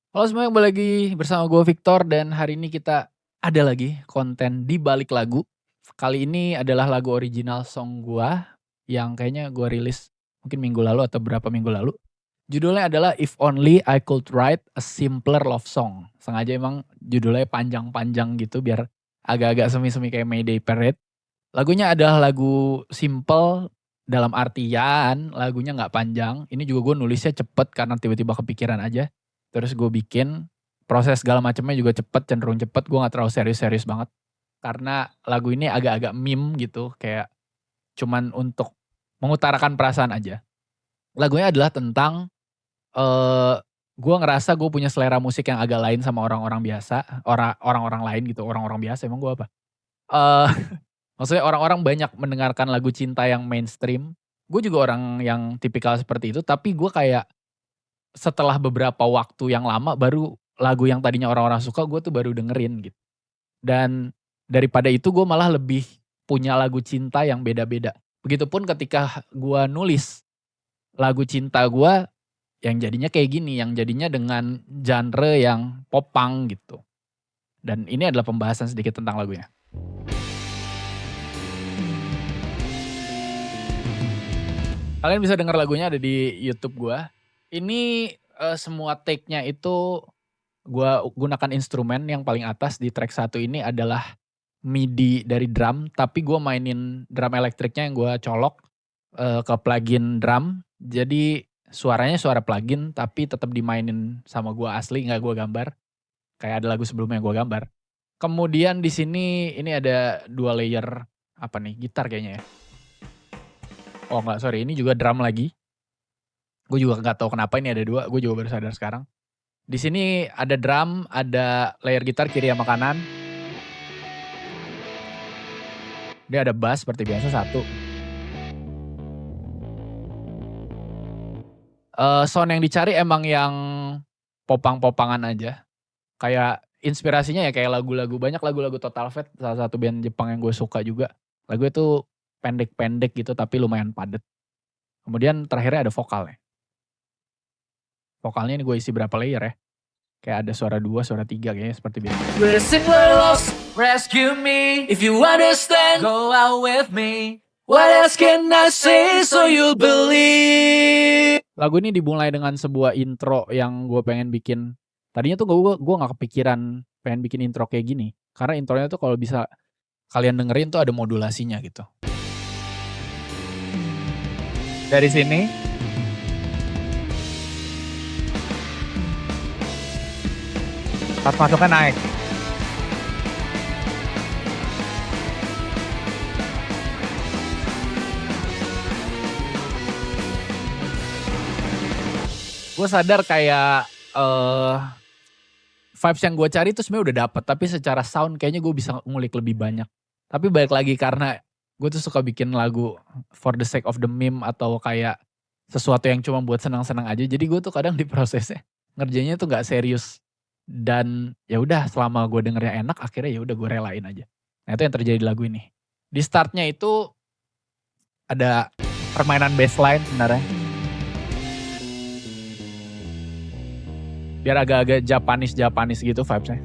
Halo semuanya, kembali lagi bersama gue Victor dan hari ini kita ada lagi konten di balik lagu. Kali ini adalah lagu original song gua yang kayaknya gua rilis mungkin minggu lalu atau berapa minggu lalu. Judulnya adalah If Only I Could Write a Simpler Love Song. Sengaja emang judulnya panjang-panjang gitu biar agak-agak semi-semi kayak Mayday Parade. Lagunya adalah lagu simple dalam artian lagunya nggak panjang. Ini juga gue nulisnya cepet karena tiba-tiba kepikiran aja. Terus gue bikin, proses segala macamnya juga cepet, cenderung cepet. Gue nggak terlalu serius-serius banget. Karena lagu ini agak-agak meme gitu, kayak cuman untuk mengutarakan perasaan aja. Lagunya adalah tentang eh gue ngerasa gue punya selera musik yang agak lain sama orang-orang biasa, orang-orang lain gitu, orang-orang biasa emang gue apa? Eh Maksudnya orang-orang banyak mendengarkan lagu cinta yang mainstream. Gue juga orang yang tipikal seperti itu, tapi gue kayak setelah beberapa waktu yang lama baru lagu yang tadinya orang-orang suka gue tuh baru dengerin gitu. Dan daripada itu gue malah lebih punya lagu cinta yang beda-beda. Begitupun ketika gue nulis lagu cinta gue yang jadinya kayak gini, yang jadinya dengan genre yang popang gitu. Dan ini adalah pembahasan sedikit tentang lagunya. Kalian bisa denger lagunya ada di YouTube gua. Ini, semua take-nya itu gua gunakan instrumen yang paling atas di track satu ini adalah MIDI dari drum, tapi gua mainin drum elektriknya yang gua colok, ke plugin drum. Jadi suaranya suara plugin, tapi tetap dimainin sama gua asli, nggak gua gambar. Kayak ada lagu sebelumnya yang gua gambar. Kemudian di sini ini ada 2 layer, apa nih, gitar kayaknya ya. Oh enggak, sorry, ini juga drum lagi. Gue juga nggak tahu kenapa ini ada 2, gue juga baru sadar sekarang. Di sini ada drum, ada layer gitar kiri sama kanan. Dia ada bass seperti biasa 1. Sound yang dicari emang yang popang-popangan aja. Kayak inspirasinya ya kayak lagu-lagu, banyak lagu-lagu Total Fat, salah satu band Jepang yang gue suka juga. Lagunya tuh pendek-pendek gitu tapi lumayan padat. Kemudian terakhirnya ada vokalnya. Vokalnya ini gue isi berapa layer ya. Kayak ada suara 2, suara 3 kayaknya seperti biasa. We're simpler lost, rescue me. If you understand, go out with me. What else can I say so you'll believe? Lagu ini dimulai dengan sebuah intro yang gue pengen bikin. Tadinya tuh gue nggak kepikiran pengen bikin intro kayak gini. Karena intronya tuh kalau bisa kalian dengerin tuh ada modulasinya gitu. Dari sini. Pas masuknya naik. Gue sadar kayak vibes yang gue cari tuh sebenarnya udah dapet, tapi secara sound kayaknya gue bisa ngulik lebih banyak. Tapi balik lagi karena gue tuh suka bikin lagu for the sake of the meme atau kayak sesuatu yang cuma buat senang-senang aja. Jadi gue tuh kadang di prosesnya ngerjainnya tuh nggak serius. Dan ya udah selama gue dengernya enak, akhirnya ya udah gue relain aja. Nah itu yang terjadi di lagu ini. Di startnya itu ada permainan bassline sebenarnya. Biar agak-agak Japanese gitu vibesnya.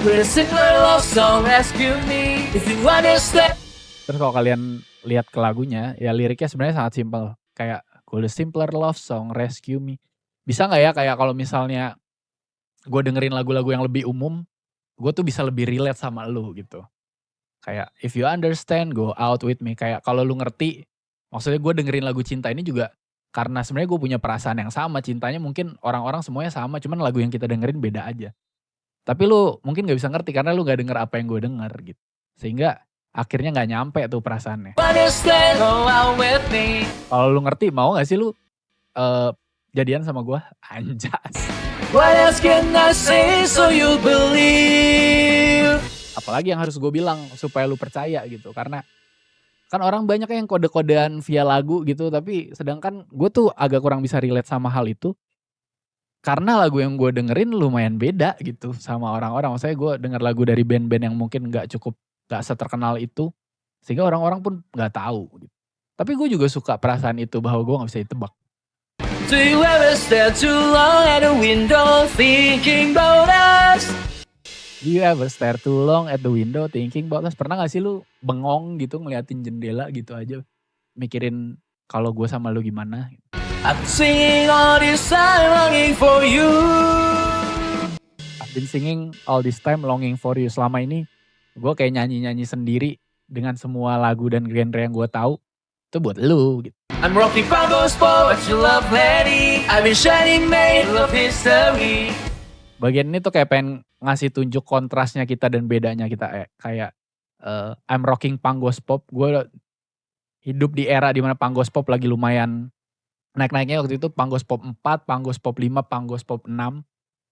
We're simpler love song, rescue me. If you understand. Terus kalau kalian lihat ke lagunya, ya liriknya sebenarnya sangat simpel. Kayak cool simpler love song, rescue me. Bisa nggak ya kayak kalau misalnya gue dengerin lagu-lagu yang lebih umum, gue tuh bisa lebih relate sama lu gitu. Kayak if you understand, go out with me. Kayak kalau lu ngerti, maksudnya gue dengerin lagu cinta ini juga karena sebenarnya gue punya perasaan yang sama, cintanya mungkin orang-orang semuanya sama, cuman lagu yang kita dengerin beda aja. Tapi lu mungkin gak bisa ngerti karena lu gak denger apa yang gue denger gitu. Sehingga akhirnya gak nyampe tuh perasaannya. Understand, go out with me. Kalau lu ngerti mau gak sih lu jadian sama gue? Anjas. What else can I say so you'll believe? Apalagi yang harus gue bilang supaya lu percaya gitu. Karena kan orang banyak yang kode-kodean via lagu gitu. Tapi sedangkan gue tuh agak kurang bisa relate sama hal itu. Karena lagu yang gue dengerin lumayan beda gitu sama orang-orang. Maksudnya gue denger lagu dari band-band yang mungkin gak seterkenal itu. Sehingga orang-orang pun gak tahu gitu. Tapi gue juga suka perasaan itu bahwa gue gak bisa ditebak. Do you ever stare too long at the window thinking about us? Do you ever stare too long at the window thinking about us? Pernah gak sih lu bengong gitu ngeliatin jendela gitu aja, mikirin kalau gue sama lu gimana? I've been singing all this time longing for you. I've been singing all this time longing for you. Selama ini gue kayak nyanyi-nyanyi sendiri dengan semua lagu dan genre yang gue tahu itu buat lu gitu. I'm rocking Pango's Pop, but you love lady. I've been shining made love history. Bagian ini tuh kayak pengen ngasih tunjuk kontrasnya kita dan bedanya kita kayak I'm rocking Panggos Pop. Gue hidup di era dimana Panggos Pop lagi lumayan naik-naiknya. Waktu itu Panggos Pop 4, Panggos Pop 5, Panggos Pop 6.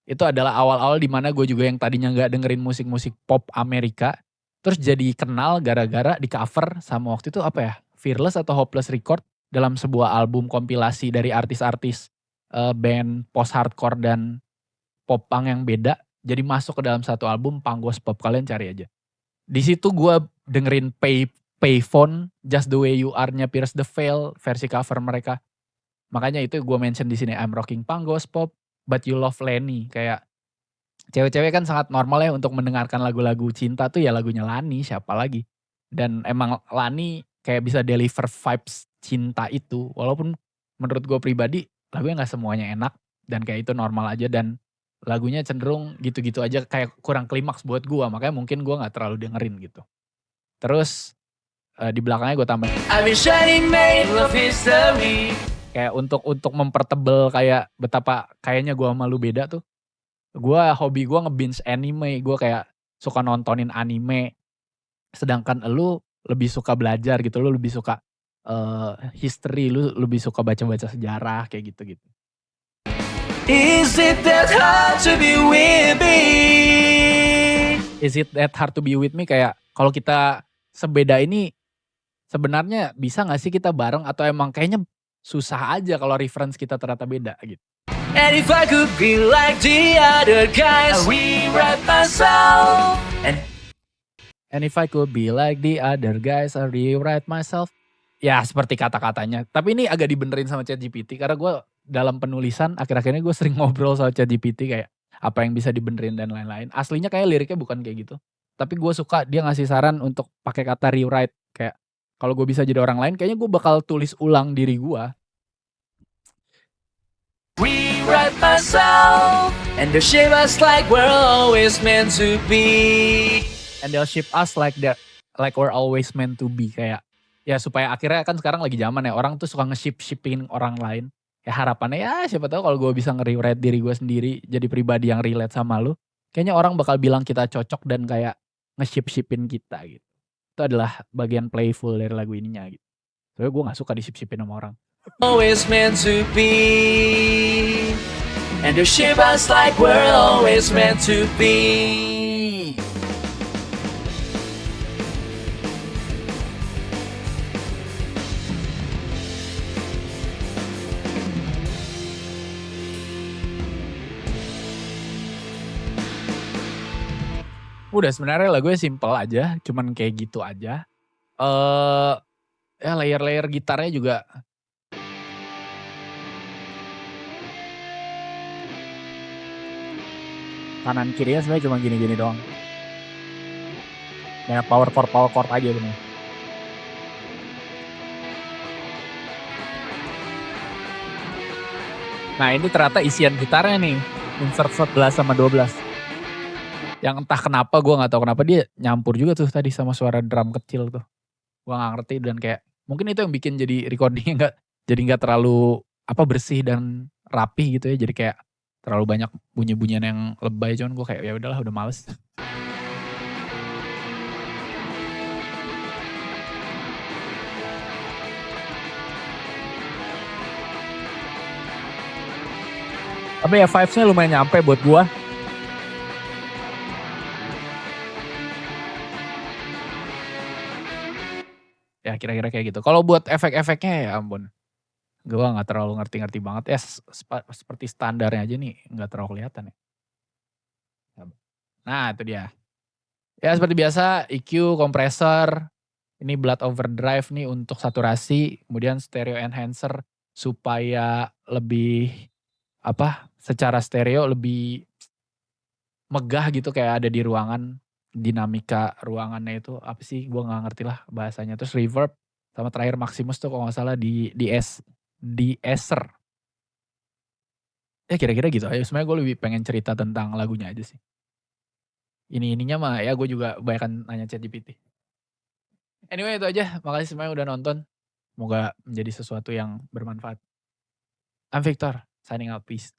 Itu adalah awal-awal dimana gue juga yang tadinya gak dengerin musik-musik pop Amerika. Terus jadi kenal gara-gara di cover sama waktu itu apa ya, Fearless atau Hopeless Record dalam sebuah album kompilasi dari artis-artis band post-hardcore dan pop punk yang beda. Jadi masuk ke dalam satu album Panggos Pop, kalian cari aja. Di situ gue dengerin Payphone, Just the Way You Are-nya Pierce the Veil, versi cover mereka. Makanya itu gue mention di sini, I'm rocking Panggos Pop, but you love Lenny. Kayak cewek-cewek kan sangat normal ya untuk mendengarkan lagu-lagu cinta tuh ya lagunya Lani, siapa lagi. Dan emang Lani kayak bisa deliver vibes cinta itu. Walaupun menurut gue pribadi lagunya gak semuanya enak dan kayak itu normal aja, dan lagunya cenderung gitu-gitu aja, kayak kurang klimaks buat gue, makanya mungkin gue gak terlalu dengerin gitu. Terus di belakangnya gue tambahin I've been shining made love history. kayak untuk mempertebel kayak betapa kayaknya gue sama lu beda tuh. Hobi gue nge-binge anime, gue kayak suka nontonin anime. Sedangkan lu lebih suka belajar gitu, lu lebih suka history, lu lebih suka baca-baca sejarah kayak gitu-gitu. Is it that hard to be with me? Is it that hard to be with me, kayak kalau kita sebeda ini sebenarnya bisa gak sih kita bareng, atau emang kayaknya susah aja kalau reference kita ternyata beda gitu. And if I could be like the other guys, I rewrite myself. And if I could be like the other guys, I rewrite myself. Ya seperti kata-katanya. Tapi ini agak dibenerin sama ChatGPT, karena gue dalam penulisan akhir-akhir ini gue sering ngobrol sama ChatGPT kayak apa yang bisa dibenerin dan lain-lain. Aslinya kayak liriknya bukan kayak gitu. Tapi gue suka dia ngasih saran untuk pakai kata rewrite. Kayak kalau gue bisa jadi orang lain, kayaknya gue bakal tulis ulang diri gue. Rewrite myself, and they'll shape us like we're always meant to be. And they'll shape us like we're always meant to be. Kayak ya supaya akhirnya kan sekarang lagi zaman ya, orang tuh suka nge-ship-shipping orang lain. Ya harapannya ya siapa tahu kalau gue bisa nge-rewrite diri gue sendiri jadi pribadi yang relate sama lu, kayaknya orang bakal bilang kita cocok dan kayak nge-ship-shippin kita gitu. Itu adalah bagian playful dari lagu ininya gitu. Soalnya gue gak suka di-ship-shippin sama orang. Always meant to be, and they'll shape us like we're always meant to be. Udah sebenarnya lagunya simple aja, cuman kayak gitu aja. Ya layer-layer gitarnya juga kanan kirinya sebenarnya cuma gini-gini doang. Ya power chord aja bener. Nah ini ternyata isian gitarnya nih, insert 11 sama 12. Yang entah kenapa, gue gak tahu kenapa dia nyampur juga tuh tadi sama suara drum kecil tuh. Gue gak ngerti, dan kayak mungkin itu yang bikin jadi recordingnya gak terlalu bersih dan rapi gitu ya. Jadi kayak terlalu banyak bunyi-bunyian yang lebay, cuman gue kayak ya udahlah, udah males. Tapi ya vibes-nya lumayan nyampe buat gue. Ya kira-kira kayak gitu. Kalau buat efek-efeknya ya ampun, gue gak terlalu ngerti-ngerti banget. Ya seperti standarnya aja nih, gak terlalu kelihatan ya. Nah itu dia. Ya seperti biasa, EQ, kompresor, ini Blood Overdrive nih untuk saturasi, kemudian stereo enhancer, supaya lebih secara stereo lebih megah gitu kayak ada di ruangan, dinamika ruangannya itu apa sih gue nggak ngerti lah bahasanya. Terus reverb sama terakhir Maximus tuh kalau nggak salah di Acer. Ya kira-kira gitu aja. Sebenarnya gue lebih pengen cerita tentang lagunya aja sih. Ininya mah ya gue juga kebanyakan nanya ChatGPT. Anyway itu aja. Makasih semuanya udah nonton. Semoga menjadi sesuatu yang bermanfaat. I'm Victor, signing out, peace.